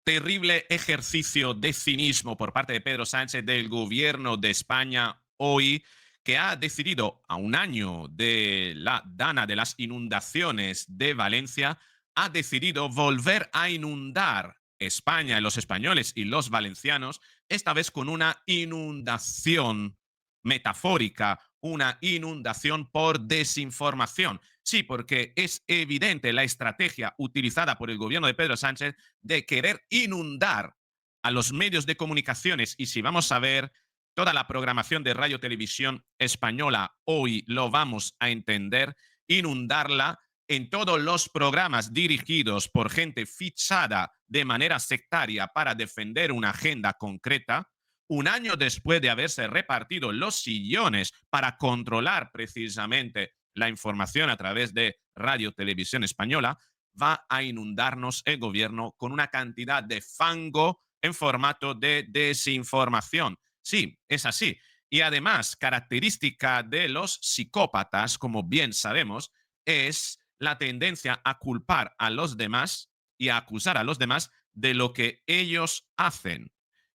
Terrible ejercicio de cinismo por parte de Pedro Sánchez del gobierno de España hoy, que ha decidido, a un año de la dana de las inundaciones de Valencia, ha decidido volver a inundar España, los españoles y los valencianos, esta vez con una inundación metafórica, una inundación por desinformación. Sí, porque es evidente la estrategia utilizada por el gobierno de Pedro Sánchez de querer inundar a los medios de comunicaciones. Y si vamos a ver toda la programación de Radio Televisión Española, hoy lo vamos a entender, inundarla en todos los programas dirigidos por gente fichada de manera sectaria para defender una agenda concreta, un año después de haberse repartido los sillones para controlar precisamente la información a través de Radio Televisión Española, va a inundarnos el gobierno con una cantidad de fango en formato de desinformación. Sí, es así. Y además, característica de los psicópatas, como bien sabemos, es la tendencia a culpar a los demás y a acusar a los demás de lo que ellos hacen.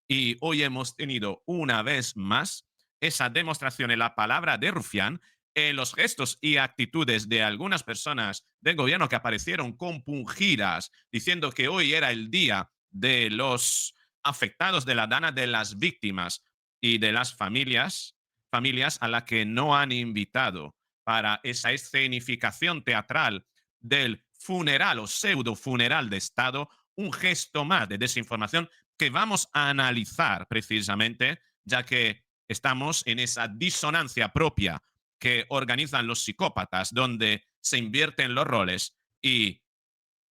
Y hoy hemos tenido una vez más esa demostración en la palabra de Rufián, en los gestos y actitudes de algunas personas del gobierno que aparecieron compungidas, diciendo que hoy era el día de los afectados de la dana, de las víctimas y de las familias a las que no han invitado para esa escenificación teatral del funeral o pseudo funeral de Estado, un gesto más de desinformación que vamos a analizar precisamente, ya que estamos en esa disonancia propia que organizan los psicópatas, donde se invierten los roles y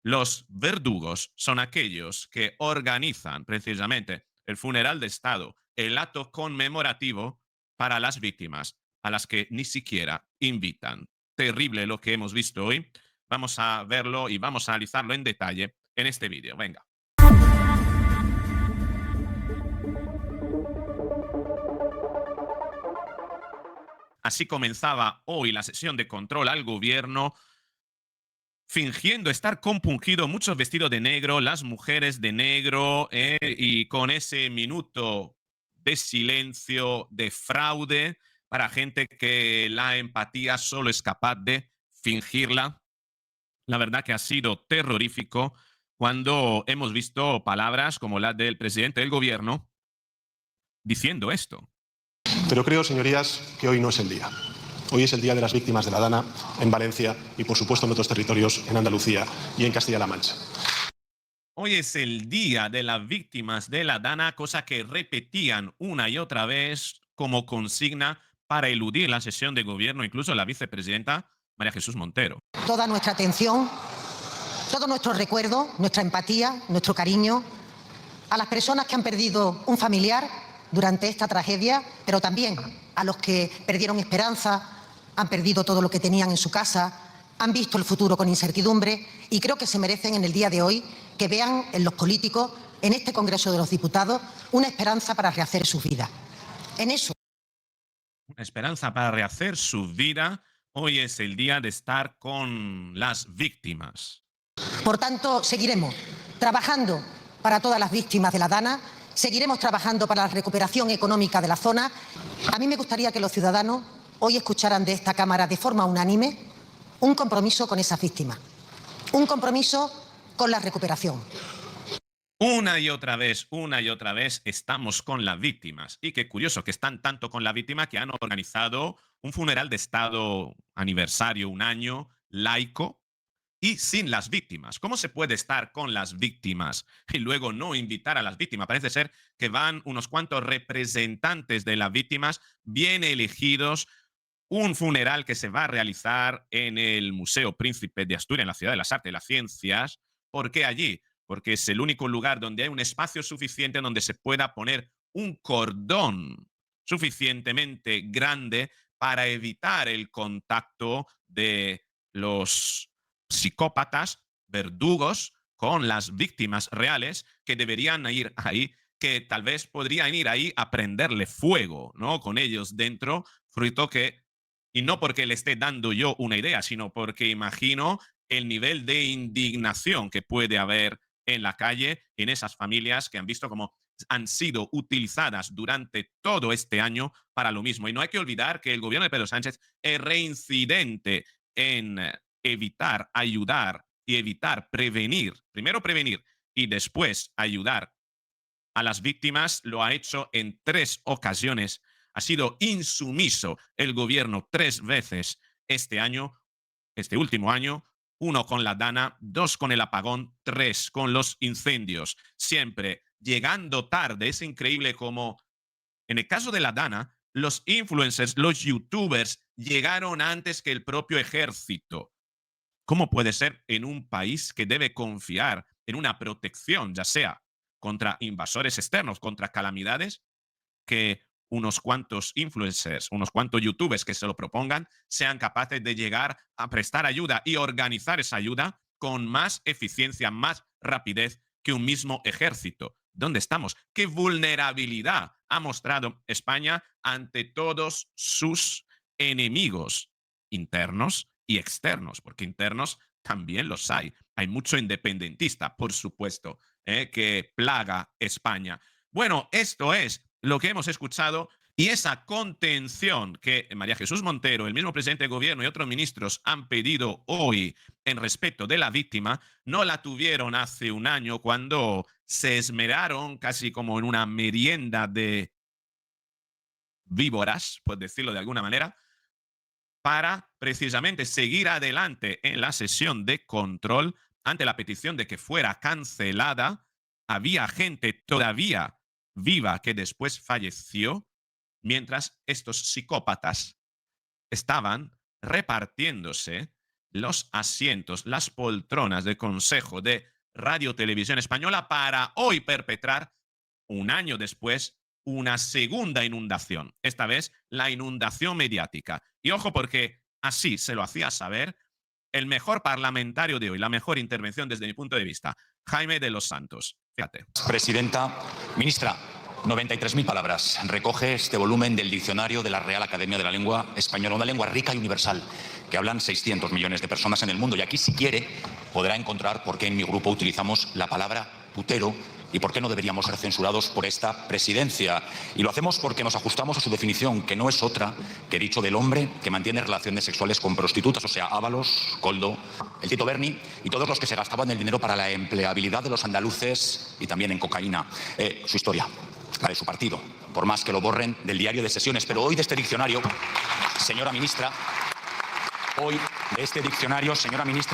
los verdugos son aquellos que organizan precisamente el funeral de Estado, el acto conmemorativo para las víctimas, a las que ni siquiera invitan. Terrible lo que hemos visto hoy. Vamos a verlo y vamos a analizarlo en detalle en este vídeo. Venga. Así comenzaba hoy la sesión de control al gobierno, fingiendo estar compungido, muchos vestidos de negro, las mujeres de negro, y con ese minuto de silencio, de fraude, para gente que la empatía solo es capaz de fingirla. La verdad que ha sido terrorífico cuando hemos visto palabras como las del presidente del gobierno diciendo esto. Pero creo, señorías, que hoy no es el día. Hoy es el día de las víctimas de la Dana en Valencia y, por supuesto, en otros territorios, en Andalucía y en Castilla-La Mancha. Hoy es el día de las víctimas de la Dana, cosa que repetían una y otra vez como consigna para eludir la sesión de gobierno, incluso la vicepresidenta María Jesús Montero. Toda nuestra atención, todo nuestro recuerdo, nuestra empatía, nuestro cariño a las personas que han perdido un familiar durante esta tragedia, pero también a los que perdieron esperanza, han perdido todo lo que tenían en su casa, han visto el futuro con incertidumbre y creo que se merecen en el día de hoy que vean en los políticos, en este Congreso de los Diputados, una esperanza para rehacer sus vidas. En eso. Una esperanza para rehacer su vida. Hoy es el día de estar con las víctimas. Por tanto, seguiremos trabajando para todas las víctimas de la Dana, seguiremos trabajando para la recuperación económica de la zona. A mí me gustaría que los ciudadanos hoy escucharan de esta Cámara de forma unánime un compromiso con esas víctimas, un compromiso con la recuperación. Una y otra vez estamos con las víctimas. Y qué curioso que están tanto con la víctima que han organizado un funeral de Estado aniversario, un año, laico, y sin las víctimas. ¿Cómo se puede estar con las víctimas y luego no invitar a las víctimas? Parece ser que van unos cuantos representantes de las víctimas bien elegidos. Un funeral que se va a realizar en el Museo Príncipe de Asturias, en la Ciudad de las Artes y las Ciencias. ¿Por qué allí? Porque es el único lugar donde hay un espacio suficiente donde se pueda poner un cordón suficientemente grande para evitar el contacto de los psicópatas, verdugos, con las víctimas reales que deberían ir ahí, que tal vez podrían ir ahí a prenderle fuego, ¿no? Con ellos dentro, fruto que, y no porque le esté dando yo una idea, sino porque imagino el nivel de indignación que puede haber en la calle, en esas familias que han visto cómo han sido utilizadas durante todo este año para lo mismo. Y no hay que olvidar que el gobierno de Pedro Sánchez es reincidente en evitar, ayudar y evitar prevenir, primero prevenir y después ayudar a las víctimas. Lo ha hecho en 3 ocasiones. Ha sido insumiso el gobierno 3 veces este año, este último año. 1 con la Dana, 2 con el apagón, 3 con los incendios. Siempre llegando tarde. Es increíble como en el caso de la Dana, los influencers, los youtubers llegaron antes que el propio ejército. ¿Cómo puede ser en un país que debe confiar en una protección, ya sea contra invasores externos, contra calamidades, que unos cuantos influencers, unos cuantos youtubers que se lo propongan, sean capaces de llegar a prestar ayuda y organizar esa ayuda con más eficiencia, más rapidez que un mismo ejército? ¿Dónde estamos? ¿Qué vulnerabilidad ha mostrado España ante todos sus enemigos internos y externos? Porque internos también los hay. Hay mucho independentista, por supuesto, que plaga España. Bueno, esto es lo que hemos escuchado y esa contención que María Jesús Montero, el mismo presidente de gobierno y otros ministros han pedido hoy en respecto de la víctima, no la tuvieron hace un año cuando se esmeraron casi como en una merienda de víboras, por decirlo de alguna manera, para precisamente seguir adelante en la sesión de control ante la petición de que fuera cancelada. Había gente todavía viva que después falleció, mientras estos psicópatas estaban repartiéndose los asientos, las poltronas de Consejo de Radio Televisión Española para hoy perpetrar, un año después, una segunda inundación. Esta vez, la inundación mediática. Y ojo, porque así se lo hacía saber el mejor parlamentario de hoy, la mejor intervención desde mi punto de vista, Jaime de los Santos. Fíjate. Presidenta, ministra, 93.000 palabras. Recoge este volumen del diccionario de la Real Academia de la Lengua Española, una lengua rica y universal, que hablan 600 millones de personas en el mundo. Y aquí, si quiere, podrá encontrar por qué en mi grupo utilizamos la palabra putero y por qué no deberíamos ser censurados por esta presidencia. Y lo hacemos porque nos ajustamos a su definición, que no es otra que dicho del hombre que mantiene relaciones sexuales con prostitutas, o sea, Ábalos, Koldo, el Tito Berni y todos los que se gastaban el dinero para la empleabilidad de los andaluces y también en cocaína. Su historia, la de su partido, por más que lo borren del diario de sesiones. Pero hoy de este diccionario, señora ministra,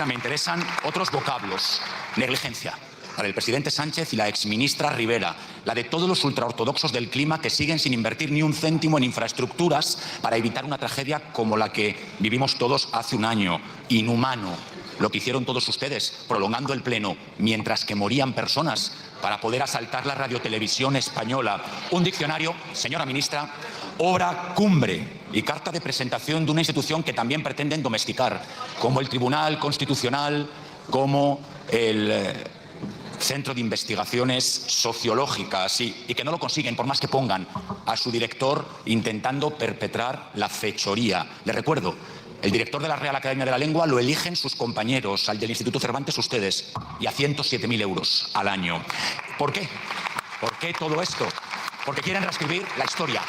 me interesan otros vocablos. Negligencia, la del presidente Sánchez y la exministra Rivera, la de todos los ultraortodoxos del clima que siguen sin invertir ni un céntimo en infraestructuras para evitar una tragedia como la que vivimos todos hace un año. Inhumano, lo que hicieron todos ustedes, prolongando el pleno mientras que morían personas para poder asaltar la radiotelevisión española. Un diccionario, señora ministra, obra cumbre y carta de presentación de una institución que también pretenden domesticar, como el Tribunal Constitucional, como el Centro de Investigaciones Sociológicas, y que no lo consiguen por más que pongan a su director intentando perpetrar la fechoría. Le recuerdo, el director de la Real Academia de la Lengua lo eligen sus compañeros, al del Instituto Cervantes ustedes, y a 107.000 euros al año. ¿Por qué? ¿Por qué todo esto? Porque quieren reescribir la historia.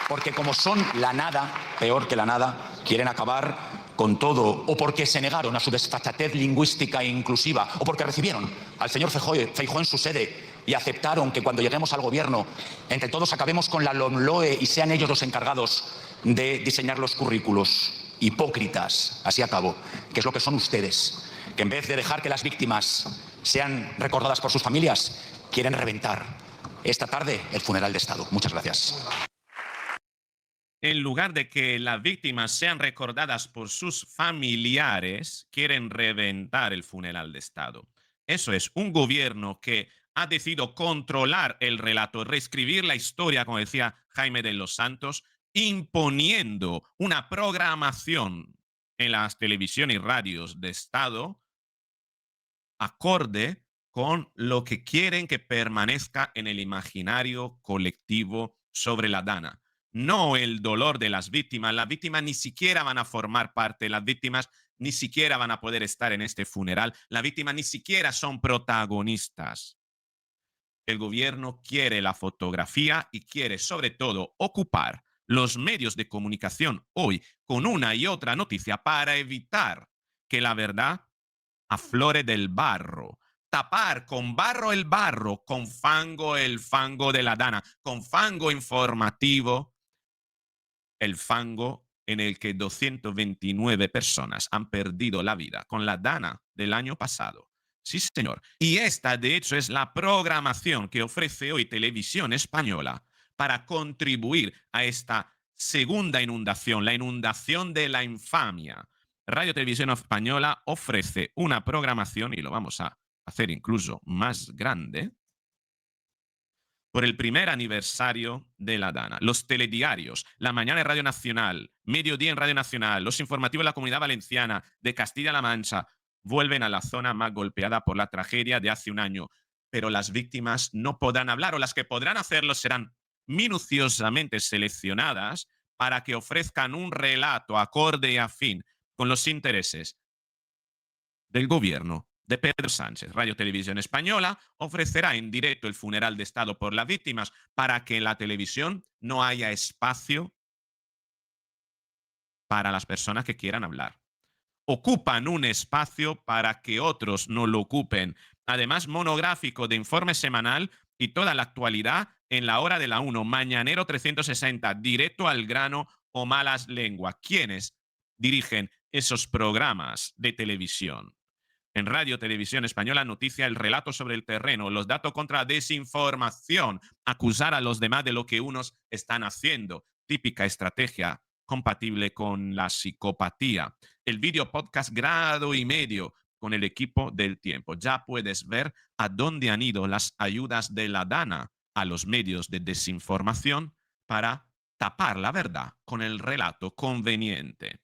Porque como son la nada, peor que la nada, quieren acabar con todo, o porque se negaron a su desfachatez lingüística e inclusiva, o porque recibieron al señor Feijóo en su sede y aceptaron que cuando lleguemos al gobierno, entre todos acabemos con la LOMLOE y sean ellos los encargados de diseñar los currículos. Hipócritas, así acabo, que es lo que son ustedes, que en vez de dejar que las víctimas sean recordadas por sus familias, quieren reventar esta tarde el funeral de Estado. Muchas gracias. En lugar de que las víctimas sean recordadas por sus familiares, quieren reventar el funeral de Estado. Eso es un gobierno que ha decidido controlar el relato, reescribir la historia, como decía Jaime de los Santos, imponiendo una programación en las televisiones y radios de Estado acorde con lo que quieren que permanezca en el imaginario colectivo sobre la Dana. No el dolor de las víctimas ni siquiera van a formar parte, las víctimas ni siquiera van a poder estar en este funeral. Las víctimas ni siquiera son protagonistas. El gobierno quiere la fotografía y quiere, sobre todo, ocupar los medios de comunicación hoy con una y otra noticia para evitar que la verdad aflore del barro. Tapar con barro el barro, con fango el fango de la Dana, con fango informativo el fango en el que 229 personas han perdido la vida con la Dana del año pasado. Sí, señor. Y esta, de hecho, es la programación que ofrece hoy Televisión Española para contribuir a esta segunda inundación, la inundación de la infamia. Radio Televisión Española ofrece una programación, y lo vamos a hacer incluso más grande, por el primer aniversario de la Dana. Los telediarios, La Mañana en Radio Nacional, Mediodía en Radio Nacional, los informativos de la Comunidad Valenciana, de Castilla-La Mancha, vuelven a la zona más golpeada por la tragedia de hace un año. Pero las víctimas no podrán hablar, o las que podrán hacerlo serán minuciosamente seleccionadas para que ofrezcan un relato acorde y afín con los intereses del gobierno de Pedro Sánchez. Radio Televisión Española ofrecerá en directo el funeral de Estado por las víctimas para que en la televisión no haya espacio para las personas que quieran hablar. Ocupan un espacio para que otros no lo ocupen. Además, monográfico de informe semanal y toda la actualidad en la hora de la 1, Mañanero 360, directo al grano o malas lenguas. ¿Quiénes dirigen esos programas de televisión? En Radio Televisión Española, noticia, el relato sobre el terreno, los datos contra la desinformación, acusar a los demás de lo que unos están haciendo, típica estrategia compatible con la psicopatía. El video podcast Grado y Medio con el equipo del tiempo. Ya puedes ver a dónde han ido las ayudas de la Dana a los medios de desinformación para tapar la verdad con el relato conveniente.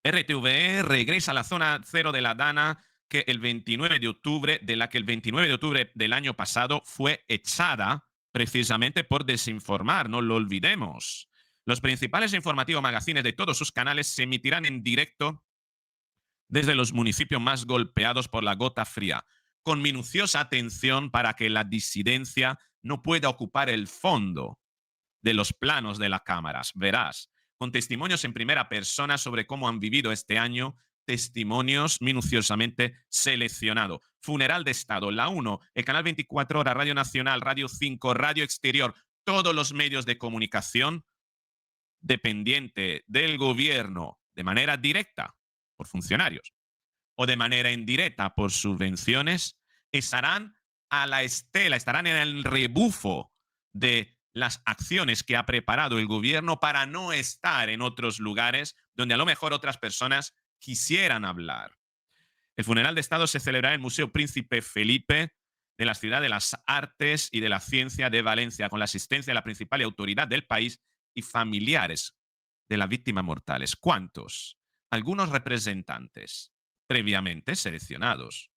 RTVE regresa a la zona cero de la Dana que el 29 de octubre, de la que el 29 de octubre del año pasado fue echada precisamente por desinformar, no lo olvidemos. Los principales informativos magazines de todos sus canales se emitirán en directo desde los municipios más golpeados por la gota fría, con minuciosa atención para que la disidencia no pueda ocupar el fondo de los planos de las cámaras. Verás, con testimonios en primera persona sobre cómo han vivido este año, testimonios minuciosamente seleccionados. Funeral de Estado, La 1, el Canal 24 Horas, Radio Nacional, Radio 5, Radio Exterior, todos los medios de comunicación dependiente del gobierno de manera directa por funcionarios o de manera indirecta por subvenciones, estarán a la estela, estarán en el rebufo de las acciones que ha preparado el gobierno para no estar en otros lugares donde a lo mejor otras personas quisieran hablar. El funeral de Estado se celebrará en el Museo Príncipe Felipe de la Ciudad de las Artes y de la Ciencia de Valencia, con la asistencia de la principal autoridad del país y familiares de las víctimas mortales. ¿Cuántos? Algunos representantes previamente seleccionados.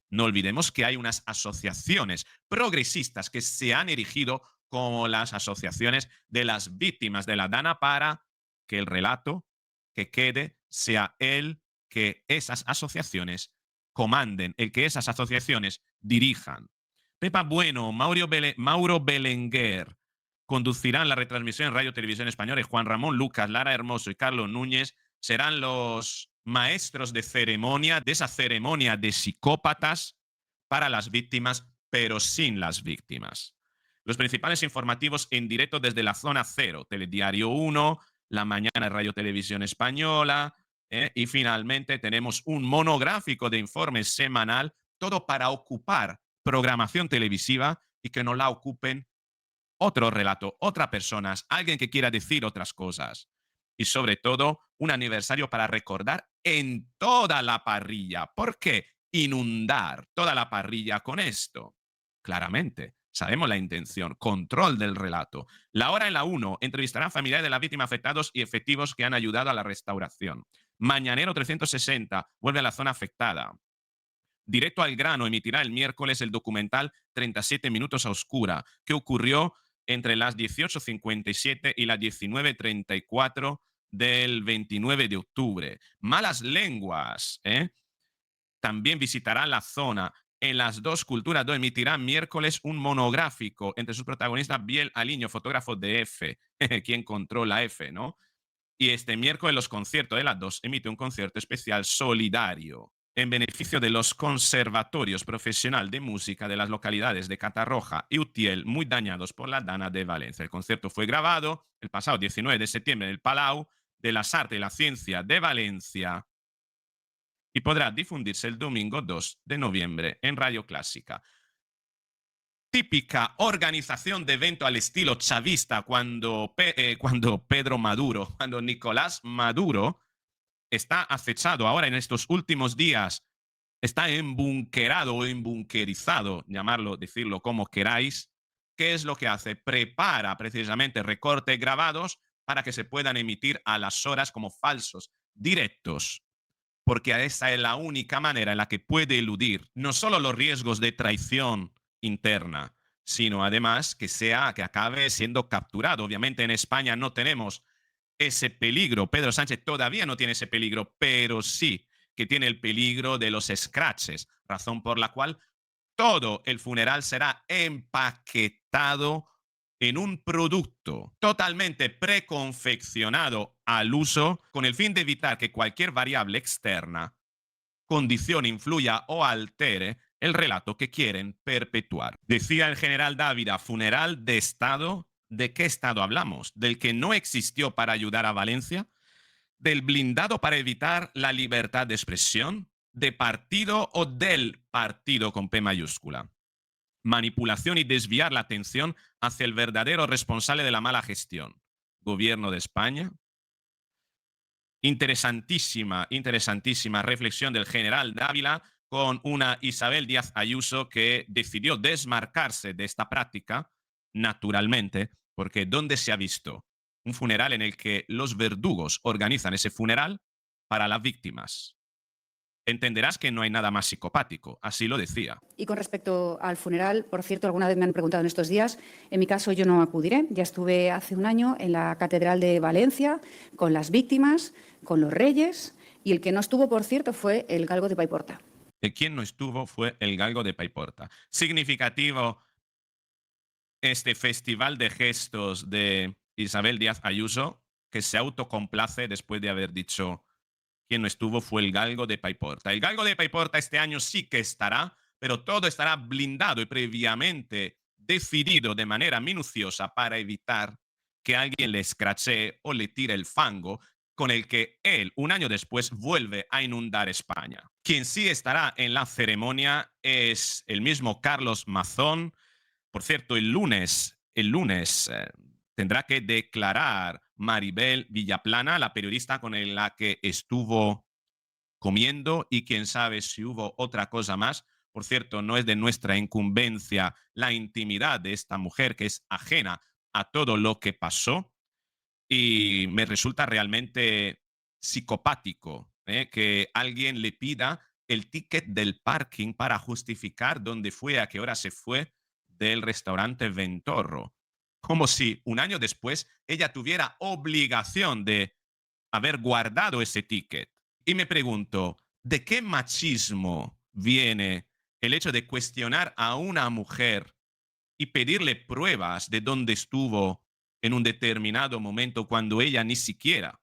No olvidemos que hay unas asociaciones progresistas que se han erigido como las asociaciones de las víctimas de la Dana para que el relato que quede sea el que esas asociaciones comanden, el que esas asociaciones dirijan. Pepa Bueno, Mauro Belenguer conducirán la retransmisión en Radio Televisión Española y Juan Ramón Lucas, Lara Hermoso y Carlos Núñez serán los maestros de ceremonia, de esa ceremonia de psicópatas para las víctimas, pero sin las víctimas. Los principales informativos en directo desde la zona cero, Telediario 1, La Mañana Radio Televisión Española, y finalmente tenemos un monográfico de informe semanal, todo para ocupar programación televisiva y que no la ocupen otro relato, otras personas, alguien que quiera decir otras cosas. Y sobre todo, un aniversario para recordar en toda la parrilla. ¿Por qué inundar toda la parrilla con esto? Claramente, sabemos la intención, control del relato. La Hora en la 1 entrevistarán familiares de las víctimas afectados y efectivos que han ayudado a la restauración. Mañanero 360 vuelve a la zona afectada. Directo al grano emitirá el miércoles el documental 37 minutos a oscura, que ocurrió entre las 18:57 y las 19:34 del 29 de octubre. Malas lenguas, también visitará la zona. En las dos culturas emitirá miércoles un monográfico entre sus protagonistas Biel Aliño, fotógrafo de F, quien controla F, ¿no? Y este miércoles los conciertos de las dos emite un concierto especial solidario en beneficio de los conservatorios profesionales de música de las localidades de Catarroja y Utiel, muy dañados por la Dana de Valencia. El concierto fue grabado el pasado 19 de septiembre en el Palau de las Artes y la Ciencia de Valencia y podrá difundirse el domingo 2 de noviembre en Radio Clásica. Típica organización de evento al estilo chavista cuando Nicolás Maduro está acechado ahora en estos últimos días, está embunkerado o embunkerizado, decirlo como queráis. ¿Qué es lo que hace? Prepara precisamente recortes grabados para que se puedan emitir a las horas como falsos, directos, porque esa es la única manera en la que puede eludir no solo los riesgos de traición interna, sino además que acabe siendo capturado. Obviamente en España no tenemos ese peligro. Pedro Sánchez todavía no tiene ese peligro, pero sí que tiene el peligro de los scratches, razón por la cual todo el funeral será empaquetado en un producto totalmente preconfeccionado al uso con el fin de evitar que cualquier variable externa condicione, influya o altere el relato que quieren perpetuar. Decía el general Dávila, funeral de Estado. ¿De qué Estado hablamos? ¿Del que no existió para ayudar a Valencia? ¿Del blindado para evitar la libertad de expresión? ¿De partido o del partido con P mayúscula? Manipulación y desviar la atención hacia el verdadero responsable de la mala gestión. Gobierno de España. Interesantísima reflexión del general Dávila con una Isabel Díaz Ayuso que decidió desmarcarse de esta práctica naturalmente, porque ¿dónde se ha visto un funeral en el que los verdugos organizan ese funeral para las víctimas? Entenderás que no hay nada más psicopático, así lo decía. Y con respecto al funeral, por cierto, alguna vez me han preguntado en estos días, en mi caso yo no acudiré. Ya estuve hace un año en la Catedral de Valencia con las víctimas, con los reyes, y el que no estuvo, por cierto, fue el galgo de Paiporta. Quien no estuvo fue el galgo de Paiporta. Significativo este festival de gestos de Isabel Díaz Ayuso, que se autocomplace después de haber dicho quien no estuvo fue el galgo de Paiporta. El galgo de Paiporta este año sí que estará, pero todo estará blindado y previamente decidido de manera minuciosa para evitar que alguien le escrachee o le tire el fango con el que él, un año después, vuelve a inundar España. Quien sí estará en la ceremonia es el mismo Carlos Mazón. Por cierto, el lunes tendrá que declarar Maribel Villaplana, la periodista con la que estuvo comiendo, y quién sabe si hubo otra cosa más. Por cierto, no es de nuestra incumbencia la intimidad de esta mujer, que es ajena a todo lo que pasó, y me resulta realmente psicopático que alguien le pida el ticket del parking para justificar dónde fue, a qué hora se fue del restaurante Ventorro. Como si un año después ella tuviera obligación de haber guardado ese ticket. Y me pregunto, ¿de qué machismo viene el hecho de cuestionar a una mujer y pedirle pruebas de dónde estuvo en un determinado momento cuando ella ni siquiera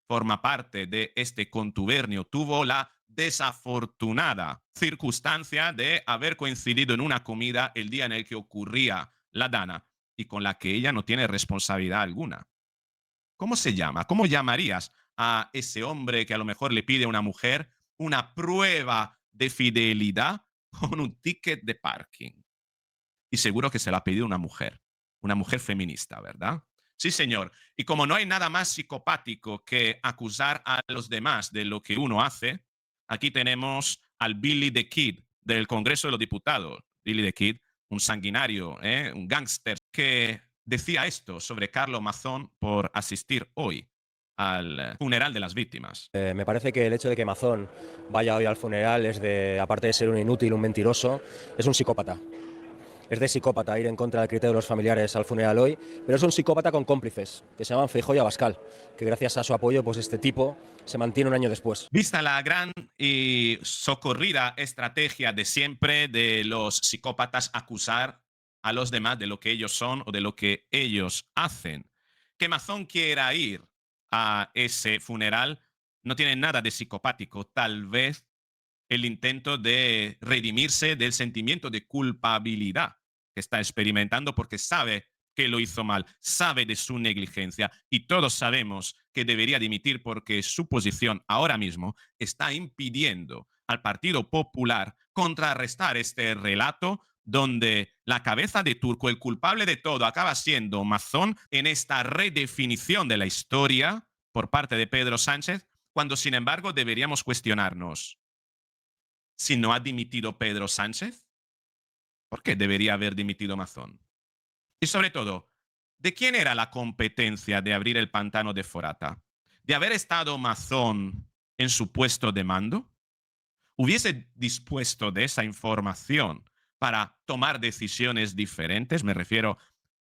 forma parte de este contubernio? Tuvo la desafortunada circunstancia de haber coincidido en una comida el día en el que ocurría la Dana y con la que ella no tiene responsabilidad alguna. ¿Cómo se llama? ¿Cómo llamarías a ese hombre que a lo mejor le pide a una mujer una prueba de fidelidad con un ticket de parking? Y seguro que se la ha pedido una mujer feminista, ¿verdad? Sí, señor. Y como no hay nada más psicopático que acusar a los demás de lo que uno hace, aquí tenemos al Billy the Kid del Congreso de los Diputados. Billy the Kid, un sanguinario, un gángster, que decía esto sobre Carlos Mazón por asistir hoy al funeral de las víctimas. Me parece que el hecho de que Mazón vaya hoy al funeral aparte de ser un inútil, un mentiroso, es un psicópata. Es de psicópata ir en contra del criterio de los familiares al funeral hoy, pero es un psicópata con cómplices, que se llaman Feijóo y Abascal, que gracias a su apoyo, pues este tipo se mantiene un año después. Vista la gran y socorrida estrategia de siempre de los psicópatas acusar a los demás de lo que ellos son o de lo que ellos hacen, que Mazón quiera ir a ese funeral no tiene nada de psicopático, tal vez el intento de redimirse del sentimiento de culpabilidad que está experimentando porque sabe que lo hizo mal, sabe de su negligencia y todos sabemos que debería dimitir porque su posición ahora mismo está impidiendo al Partido Popular contrarrestar este relato donde la cabeza de turco, el culpable de todo, acaba siendo Mazón en esta redefinición de la historia por parte de Pedro Sánchez, cuando sin embargo deberíamos cuestionarnos si no ha dimitido Pedro Sánchez, ¿por qué debería haber dimitido Mazón? Y sobre todo, ¿de quién era la competencia de abrir el pantano de Forata? ¿De haber estado Mazón en su puesto de mando? ¿Hubiese dispuesto de esa información para tomar decisiones diferentes? Me refiero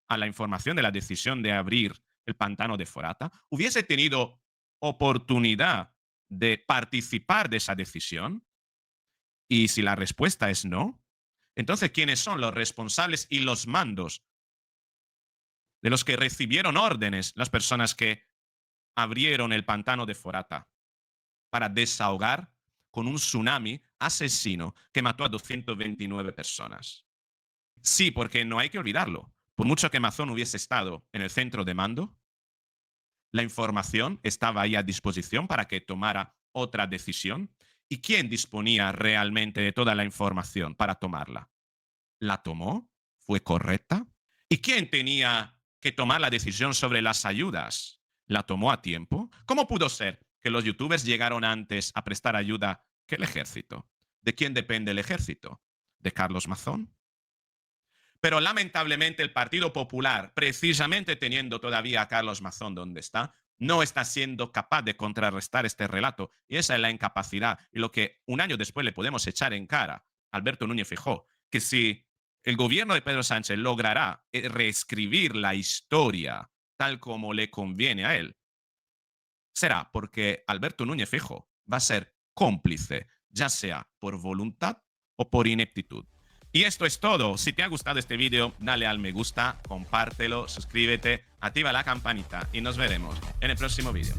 a la información de la decisión de abrir el pantano de Forata. ¿Hubiese tenido oportunidad de participar de esa decisión? Y si la respuesta es no, entonces, ¿quiénes son los responsables y los mandos de los que recibieron órdenes las personas que abrieron el pantano de Forata para desahogar con un tsunami asesino que mató a 229 personas? Sí, porque no hay que olvidarlo. Por mucho que Mazón hubiese estado en el centro de mando, la información estaba ahí a disposición para que tomara otra decisión. ¿Y quién disponía realmente de toda la información para tomarla? ¿La tomó? ¿Fue correcta? ¿Y quién tenía que tomar la decisión sobre las ayudas? ¿La tomó a tiempo? ¿Cómo pudo ser que los youtubers llegaron antes a prestar ayuda que el ejército? ¿De quién depende el ejército? ¿De Carlos Mazón? Pero lamentablemente el Partido Popular, precisamente teniendo todavía a Carlos Mazón donde no está siendo capaz de contrarrestar este relato. Y esa es la incapacidad. Y lo que un año después le podemos echar en cara a Alberto Núñez Feijóo, que si el gobierno de Pedro Sánchez logrará reescribir la historia tal como le conviene a él, será porque Alberto Núñez Feijóo va a ser cómplice, ya sea por voluntad o por ineptitud. Y esto es todo. Si te ha gustado este vídeo, dale al me gusta, compártelo, suscríbete, activa la campanita y nos veremos en el próximo vídeo.